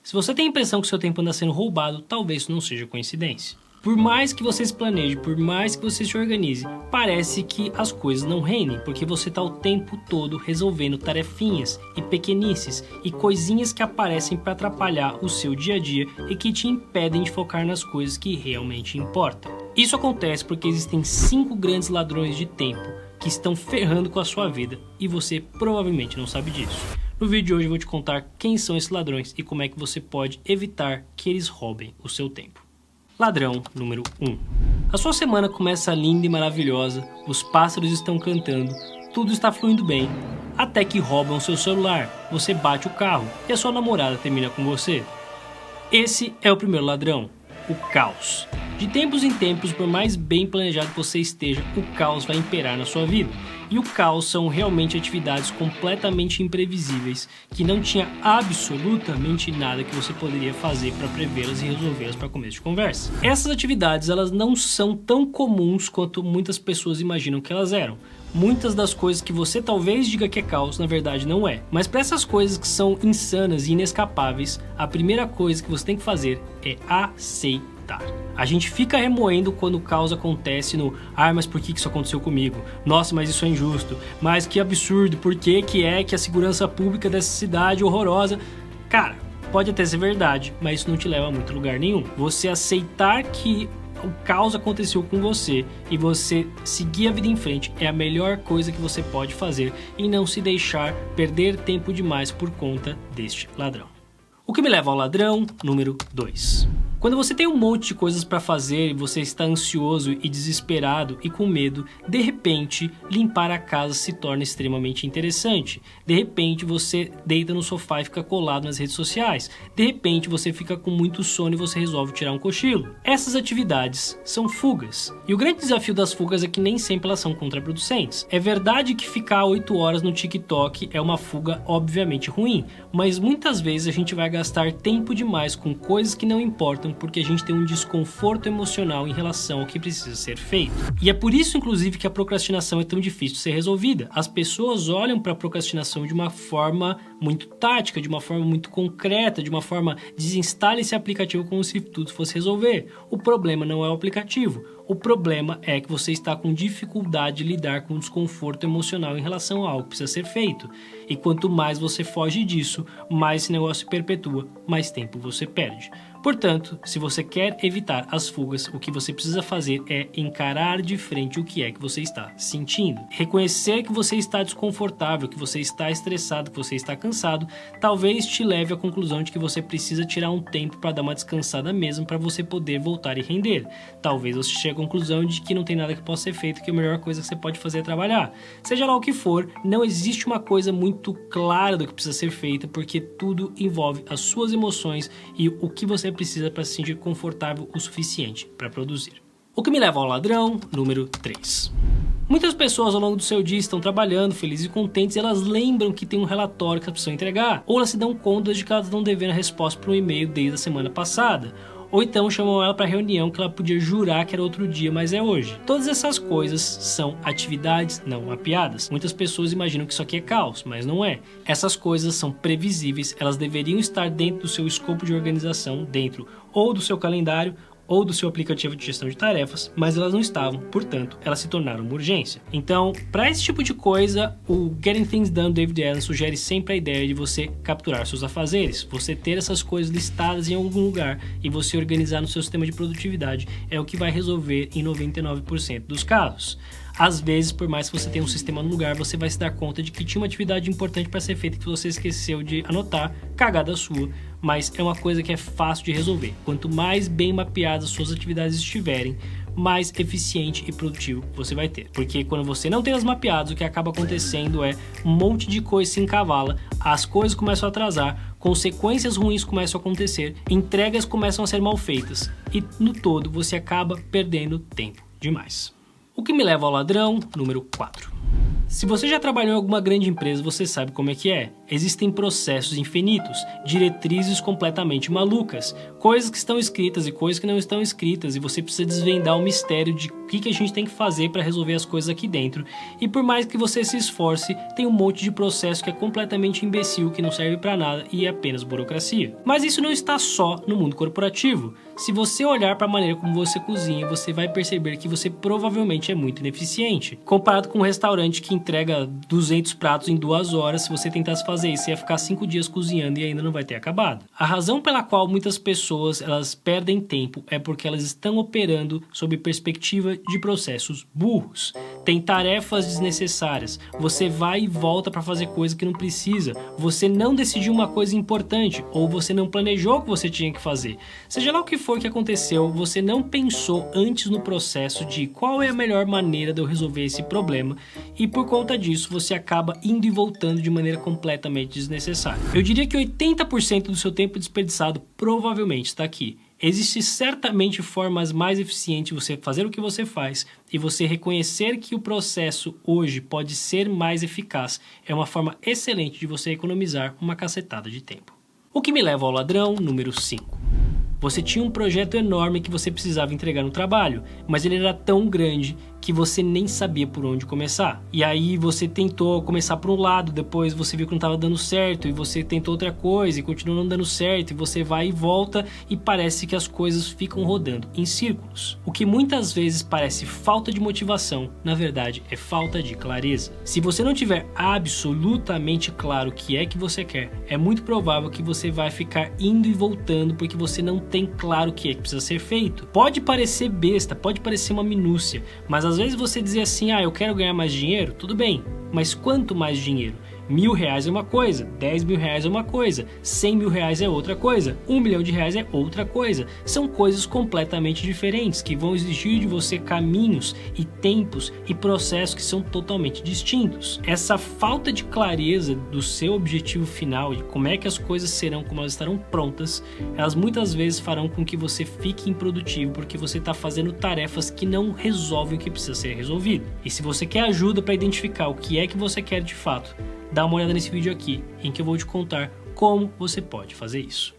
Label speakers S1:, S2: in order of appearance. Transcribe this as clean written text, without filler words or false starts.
S1: Se você tem a impressão que seu tempo anda sendo roubado, talvez isso não seja coincidência. Por mais que você se planeje, por mais que você se organize, parece que as coisas não rendem, porque você está o tempo todo resolvendo tarefinhas e pequenices e coisinhas que aparecem para atrapalhar o seu dia a dia e que te impedem de focar nas coisas que realmente importam. Isso acontece porque existem 5 grandes ladrões de tempo que estão ferrando com a sua vida e você provavelmente não sabe disso. No vídeo de hoje eu vou te contar quem são esses ladrões e como é que você pode evitar que eles roubem o seu tempo. Ladrão número 1. A sua semana começa linda e maravilhosa, os pássaros estão cantando, tudo está fluindo bem, até que roubam seu celular, você bate o carro e a sua namorada termina com você. Esse é o primeiro ladrão, o caos. De tempos em tempos, por mais bem planejado que você esteja, o caos vai imperar na sua vida. E o caos são realmente atividades completamente imprevisíveis, que não tinha absolutamente nada que você poderia fazer para prevê-las e resolvê-las para começo de conversa. Essas atividades elas não são tão comuns quanto muitas pessoas imaginam que elas eram. Muitas das coisas que você talvez diga que é caos, na verdade não é. Mas para essas coisas que são insanas e inescapáveis, a primeira coisa que você tem que fazer é aceitar. A gente fica remoendo quando o caos acontece no mas por que isso aconteceu comigo? Nossa, mas isso é injusto. Mas que absurdo, por que que a segurança pública dessa cidade horrorosa... Cara, pode até ser verdade, mas isso não te leva a muito lugar nenhum. Você aceitar que o caos aconteceu com você e você seguir a vida em frente é a melhor coisa que você pode fazer e não se deixar perder tempo demais por conta deste ladrão. O que me leva ao ladrão número 2. Quando você tem um monte de coisas para fazer e você está ansioso e desesperado e com medo, de repente, limpar a casa se torna extremamente interessante. De repente, você deita no sofá e fica colado nas redes sociais. De repente, você fica com muito sono e você resolve tirar um cochilo. Essas atividades são fugas. E o grande desafio das fugas é que nem sempre elas são contraproducentes. É verdade que ficar 8 horas no TikTok é uma fuga obviamente ruim, mas muitas vezes a gente vai gastar tempo demais com coisas que não importam porque a gente tem um desconforto emocional em relação ao que precisa ser feito. E é por isso, inclusive, que a procrastinação é tão difícil de ser resolvida. As pessoas olham para a procrastinação de uma forma muito tática, de uma forma muito concreta, de uma forma desinstale esse aplicativo como se tudo fosse resolver. O problema não é o aplicativo. O problema é que você está com dificuldade de lidar com o desconforto emocional em relação a algo que precisa ser feito. E quanto mais você foge disso, mais esse negócio se perpetua, mais tempo você perde. Portanto, se você quer evitar as fugas, o que você precisa fazer é encarar de frente o que é que você está sentindo. Reconhecer que você está desconfortável, que você está estressado, que você está cansado, talvez te leve à conclusão de que você precisa tirar um tempo para dar uma descansada mesmo para você poder voltar e render. Talvez você chegue à conclusão de que não tem nada que possa ser feito, que a melhor coisa que você pode fazer é trabalhar. Seja lá o que for, não existe uma coisa muito clara do que precisa ser feita, porque tudo envolve as suas emoções e o que você precisa para se sentir confortável o suficiente para produzir. O que me leva ao ladrão número 3. Muitas pessoas ao longo do seu dia estão trabalhando, felizes e contentes, e elas lembram que tem um relatório que elas precisam entregar, ou elas se dão conta de que elas estão devendo a resposta para um e-mail desde a semana passada, ou então chamam ela para reunião que ela podia jurar que era outro dia, mas é hoje. Todas essas coisas são atividades não mapeadas. Muitas pessoas imaginam que isso aqui é caos, mas não é. Essas coisas são previsíveis, elas deveriam estar dentro do seu escopo de organização, dentro ou do seu calendário, ou do seu aplicativo de gestão de tarefas, mas elas não estavam, portanto, elas se tornaram uma urgência. Então, para esse tipo de coisa, o Getting Things Done David Allen sugere sempre a ideia de você capturar seus afazeres, você ter essas coisas listadas em algum lugar e você organizar no seu sistema de produtividade é o que vai resolver em 99% dos casos. Às vezes, por mais que você tenha um sistema no lugar, você vai se dar conta de que tinha uma atividade importante para ser feita que você esqueceu de anotar, cagada sua, mas é uma coisa que é fácil de resolver. Quanto mais bem mapeadas suas atividades estiverem, mais eficiente e produtivo você vai ter. Porque quando você não tem as mapeadas, o que acaba acontecendo é um monte de coisa se encavala, as coisas começam a atrasar, consequências ruins começam a acontecer, entregas começam a ser mal feitas e no todo você acaba perdendo tempo demais. O que me leva ao ladrão número 4. Se você já trabalhou em alguma grande empresa, você sabe como é que é. Existem processos infinitos, diretrizes completamente malucas, coisas que estão escritas e coisas que não estão escritas, e você precisa desvendar o mistério de o que a gente tem que fazer para resolver as coisas aqui dentro. E por mais que você se esforce, tem um monte de processo que é completamente imbecil, que não serve para nada e é apenas burocracia. Mas isso não está só no mundo corporativo. Se você olhar para a maneira como você cozinha, você vai perceber que você provavelmente é muito ineficiente. Comparado com um restaurante que entrega 200 pratos em 2 horas, se você tentasse fazer isso, você ia ficar 5 dias cozinhando e ainda não vai ter acabado. A razão pela qual muitas pessoas elas perdem tempo é porque elas estão operando sob perspectiva de processos burros. Tem tarefas desnecessárias. Você vai e volta para fazer coisa que não precisa. Você não decidiu uma coisa importante ou você não planejou o que você tinha que fazer. Seja lá o que for que aconteceu, você não pensou antes no processo de qual é a melhor maneira de eu resolver esse problema e por conta disso você acaba indo e voltando de maneira completamente desnecessária. Eu diria que 80% do seu tempo desperdiçado provavelmente está aqui. Existe certamente formas mais eficientes de você fazer o que você faz e você reconhecer que o processo hoje pode ser mais eficaz é uma forma excelente de você economizar uma cacetada de tempo. O que me leva ao ladrão número 5. Você tinha um projeto enorme que você precisava entregar no trabalho, mas ele era tão grande que você nem sabia por onde começar. E aí você tentou começar por um lado, depois você viu que não estava dando certo, e você tentou outra coisa e continuou não dando certo, e você vai e volta e parece que as coisas ficam rodando em círculos. O que muitas vezes parece falta de motivação, na verdade é falta de clareza. Se você não tiver absolutamente claro o que é que você quer, é muito provável que você vai ficar indo e voltando porque você não tem claro o que é que precisa ser feito. Pode parecer besta, pode parecer uma minúcia, mas às vezes você dizer assim, eu quero ganhar mais dinheiro, tudo bem, mas quanto mais dinheiro? R$1.000 é uma coisa, R$10.000 é uma coisa, R$100.000 é outra coisa, R$1 milhão é outra coisa. São coisas completamente diferentes que vão exigir de você caminhos e tempos e processos que são totalmente distintos. Essa falta de clareza do seu objetivo final e como é que as coisas serão, como elas estarão prontas, elas muitas vezes farão com que você fique improdutivo porque você está fazendo tarefas que não resolvem o que precisa ser resolvido. E se você quer ajuda para identificar o que é que você quer de fato, dá uma olhada nesse vídeo aqui, em que eu vou te contar como você pode fazer isso.